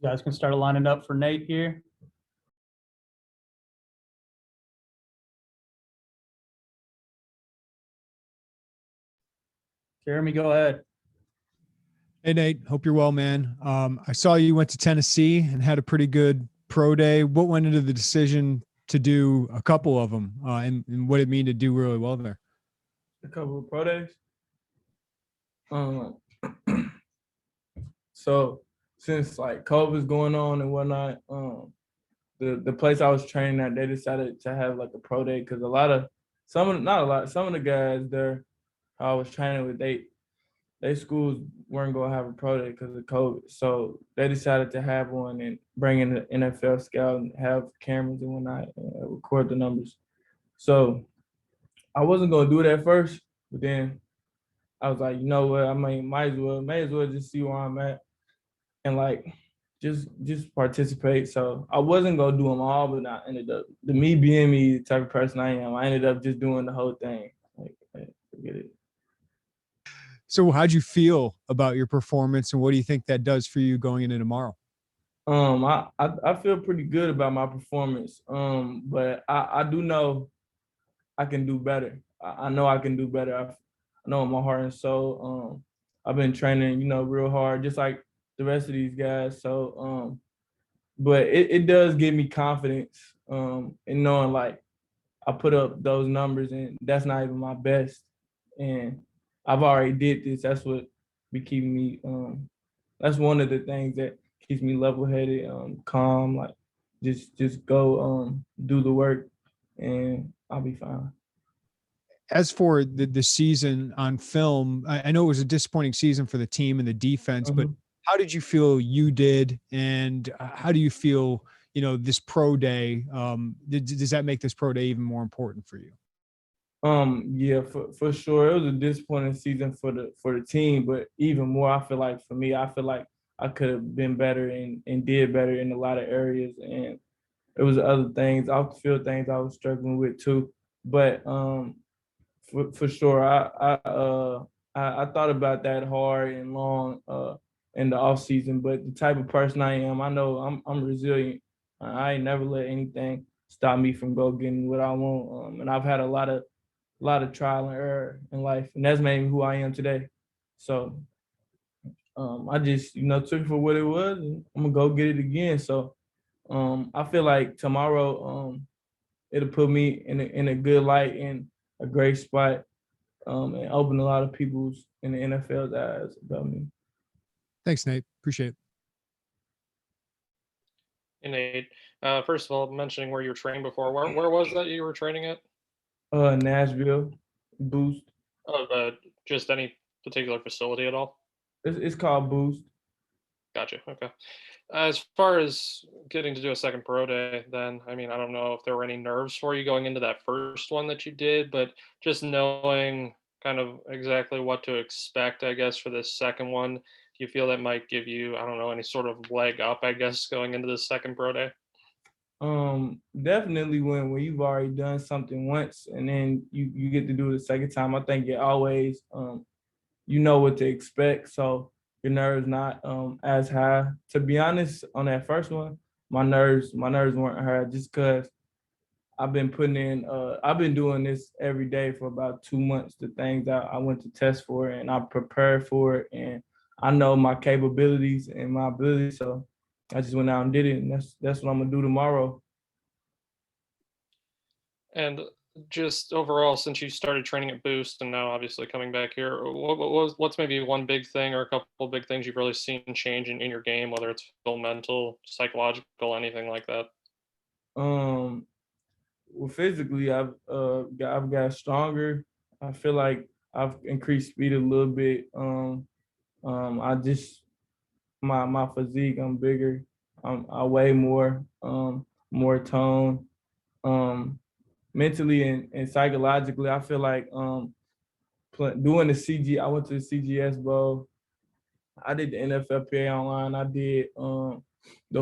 You guys can start lining up for Nate here. Jeremy, go ahead. Hey, Nate. Hope you're well, man. I saw you went to Tennessee and had a pretty good pro day. What went into the decision to do a couple of them, and what it mean to do really well there? A couple of pro days. So since like COVID's going on and whatnot, the place I was training at, they decided to have like a pro day because some of the guys there I was training with, they schools weren't gonna have a pro day because of COVID. So they decided to have one and bring in the NFL scout and have cameras and whatnot and record the numbers. So I wasn't gonna do that first, but then I was like, you know what, I mean, may as well just see where I'm at and like just participate. So I wasn't gonna do them all, but I ended up, me being me, the type of person I am, I ended up just doing the whole thing. Like forget it. So how'd you feel about your performance, and what do you think that does for you going into tomorrow? I feel pretty good about my performance. But I do know I can do better. I know I can do better. I know in my heart and soul. I've been training, real hard, just like the rest of these guys. So, but it does give me confidence in knowing like I put up those numbers and that's not even my best. And I've already did this. That's what be keeping me. That's one of the things that keeps me level-headed, calm. Like just go do the work, and I'll be fine. As for the season on film, I know it was a disappointing season for the team and the defense, but how did you feel you did, and how do you feel, this pro day? Does that make this pro day even more important for you? Yeah, for sure. It was a disappointing season for the team, but even more, I feel like for me, I feel like I could have been better and did better in a lot of areas. And it was other things, off the field things I was struggling with too. But for sure, I thought about that hard and long in the off season. But the type of person I am, I know I'm resilient. I ain't never let anything stop me from go getting what I want. And I've had a lot of trial and error in life, and that's made me who I am today. So I just, took it for what it was, and I'm gonna go get it again. So I feel like tomorrow it'll put me in a good light, in a great spot, and open a lot of people's in the NFL's eyes about me. Thanks, Nate. Appreciate it. Hey, Nate. First of all, mentioning where you were training before, where was that you were training at? Nashville, Boost. Just any particular facility at all? It's called Boost. Gotcha. Okay. As far as getting to do a second pro day, then, I mean, I don't know if there were any nerves for you going into that first one that you did, but just knowing kind of exactly what to expect, I guess, for this second one, do you feel that might give you, I don't know, any sort of leg up, I guess, going into the second pro day? Definitely when you've already done something once and then you get to do it a second time, I think it always you know what to expect, so your nerves not as high. To be honest, on that first one, my nerves weren't high just because I've been doing this every day for about 2 months, the things that I went to test for, and I prepared for it, and I know my capabilities and my abilities, so I just went out and did it, and that's what I'm gonna do tomorrow. And just overall, since you started training at Boost and now obviously coming back here, what's maybe one big thing or a couple of big things you've really seen change in your game, whether it's mental, psychological, anything like that? Well, physically, I've got stronger. I feel like I've increased speed a little bit. I just my physique, I'm bigger. I weigh more, more tone. Mentally and psychologically, I feel like doing the CG. I went to the CGS Bowl. I did the NFLPA online. I did the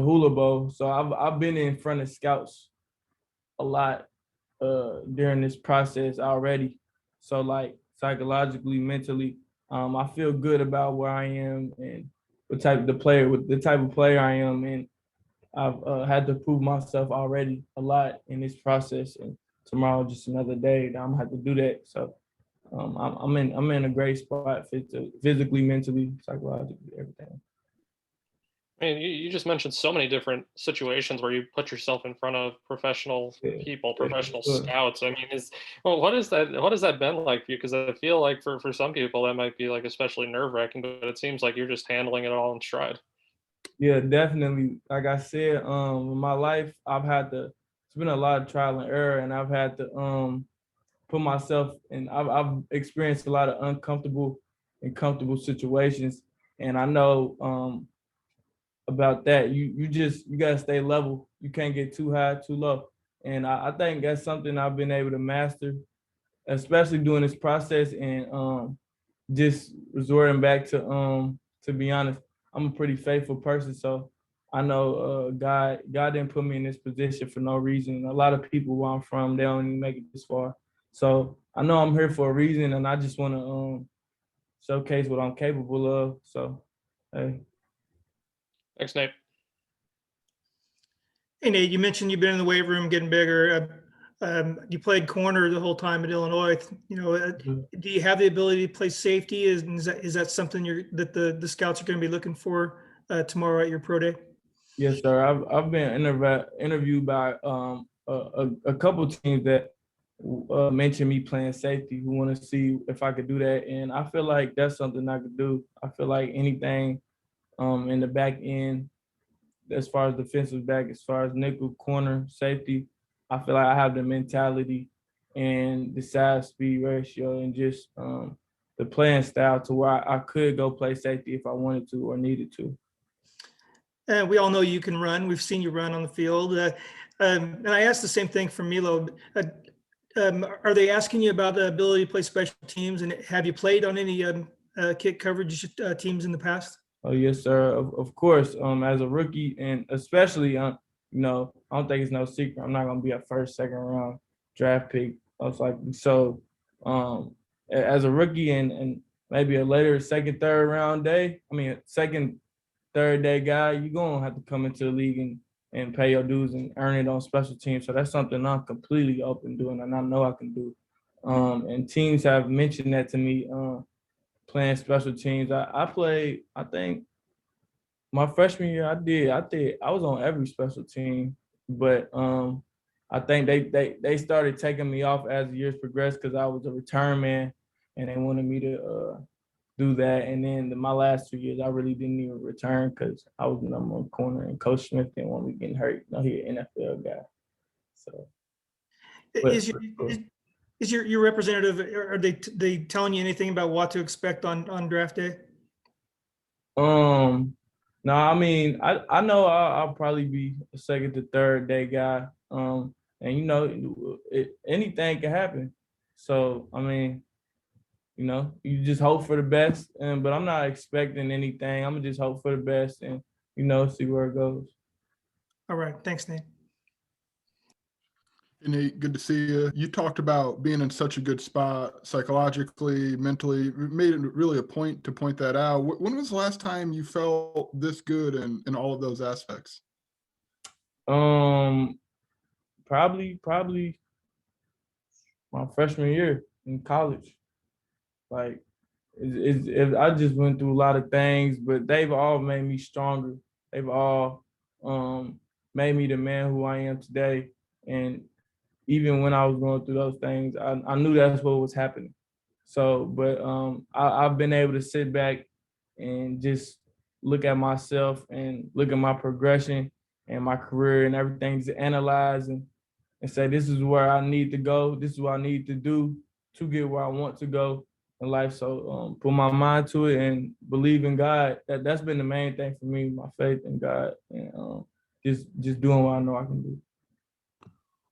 Hula Bowl. So I've been in front of scouts a lot during this process already. So like psychologically, mentally, I feel good about where I am, and the type of player I am, and I've had to prove myself already a lot in this process. And tomorrow just another day that I'm gonna have to do that. So I'm in a great spot, physically, mentally, psychologically, everything. I mean, you just mentioned so many different situations where you put yourself in front of professional people, professional scouts. I mean, what has that been like for you? Because I feel like for some people that might be like especially nerve-wracking, but it seems like you're just handling it all in stride. Yeah, definitely. Like I said, in my life, it's been a lot of trial and error, and I've had to put myself in. I've experienced a lot of uncomfortable and comfortable situations, and I know about that. You gotta stay level. You can't get too high, too low. And I think that's something I've been able to master, especially during this process, and just resorting back to be honest, I'm a pretty faithful person. So I know God didn't put me in this position for no reason. A lot of people where I'm from, they don't even make it this far. So I know I'm here for a reason, and I just want to showcase what I'm capable of. So hey. Thanks, Nate. Hey, Nate, you mentioned you've been in the weight room getting bigger. You played corner the whole time at Illinois. Do you have the ability to play safety? Is that something that the scouts are going to be looking for tomorrow at your pro day? Yes, sir. I've been interviewed by a couple teams that mentioned me playing safety, who want to see if I could do that, and I feel like that's something I could do. I feel like anything in the back end, as far as defensive back, as far as nickel, corner, safety, I feel like I have the mentality and the size speed ratio and just the playing style to where I could go play safety if I wanted to or needed to. And we all know you can run. We've seen you run on the field. And I asked the same thing for Milo. Are they asking you about the ability to play special teams? And have you played on any kick coverage teams in the past? Oh, yes, sir. Of course, as a rookie, and especially, I don't think it's no secret. I'm not going to be a first, second round draft pick. Most likely. So as a rookie and maybe a later second, third round day, second, third day guy, you're going to have to come into the league and pay your dues and earn it on special teams. So that's something I'm completely open doing, and I know I can do. And teams have mentioned that to me, playing special teams. I played, I think my freshman year I was on every special team, but I think they started taking me off as the years progressed because I was a return man and they wanted me to do that. And then my last 2 years I really didn't even return because I was the number one corner and Coach Smith didn't want me getting hurt. He's an NFL guy. So Is your representative, are they telling you anything about what to expect on draft day? No, I know I'll probably be a second to third day guy. And anything can happen. So you just hope for the best. But I'm not expecting anything. I'm gonna just hope for the best and see where it goes. All right, thanks, Nate. Hey, Nate, good to see you. You talked about being in such a good spot psychologically, mentally. Made it really a point to point that out. When was the last time you felt this good in all of those aspects? Probably my freshman year in college. Like, I just went through a lot of things, but they've all made me stronger. They've all made me the man who I am today. And even when I was going through those things, I knew that's what was happening. So, but I've been able to sit back and just look at myself and look at my progression and my career and everything, to analyze and say, this is where I need to go. This is what I need to do to get where I want to go in life. So put my mind to it and believe in God. That's been the main thing for me, my faith in God, and just doing what I know I can do.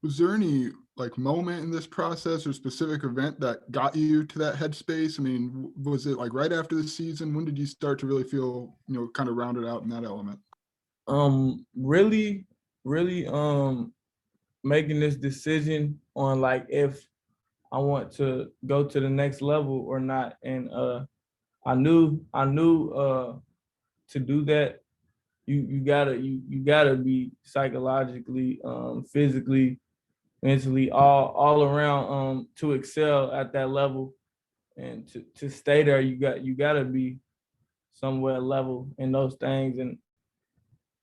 Was there any moment in this process or specific event that got you to that headspace? I mean, was it right after the season? When did you start to really feel, kind of rounded out in that element? Really, making this decision on if I want to go to the next level or not. And I knew to do that, you gotta be psychologically, physically, mentally, all around to excel at that level, and to stay there, you gotta be somewhere level in those things. And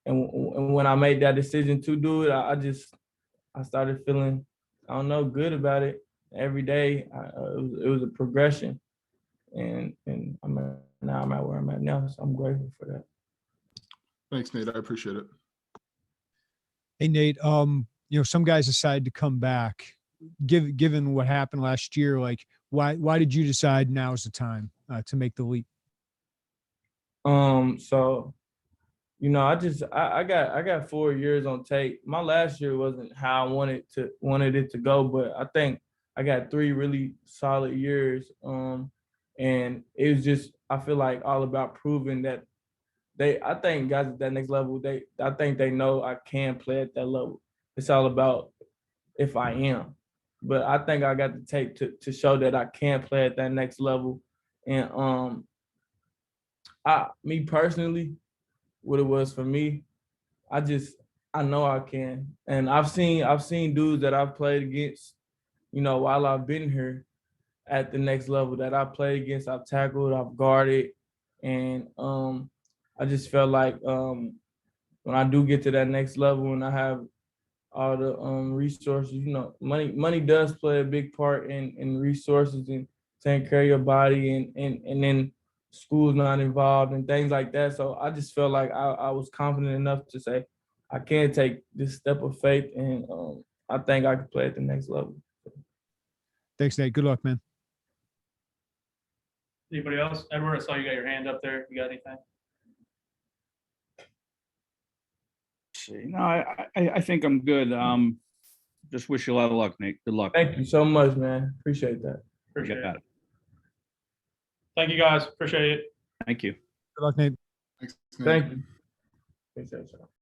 when I made that decision to do it, I started feeling, I don't know, good about it every day. It was a progression, and now I'm at where I'm at now, so I'm grateful for that. Thanks, Nate. I appreciate it. Hey, Nate, some guys decide to come back. Given what happened last year, like why did you decide now is the time to make the leap? So, I got 4 years on tape. My last year wasn't how I wanted it to go, but I think I got 3 really solid years. And it was just, I feel like all about proving that I think guys at that next level, I think they know I can play at that level. It's all about if I am. But I think I got the tape to show that I can play at that next level. And me personally, what it was for me, I know I can. And I've seen dudes that I've played against, while I've been here at the next level that I played against, I've tackled, I've guarded. And I just felt like when I do get to that next level and I have all the resources, money does play a big part in resources and taking care of your body, and then school's not involved and things like that. So I just felt like I was confident enough to say I can take this step of faith, and I think I could play at the next level. Thanks, Nate. Good luck, man. Anybody else? Edward, I saw you got your hand up there. You got anything? No, I think I'm good. Just wish you a lot of luck, Nate. Good luck. Thank you so much, man. Appreciate that. Appreciate Got it. it. Thank you, guys. Appreciate it. Thank you. Good luck, Nate. Thanks, Nate. Thank you. Appreciate you.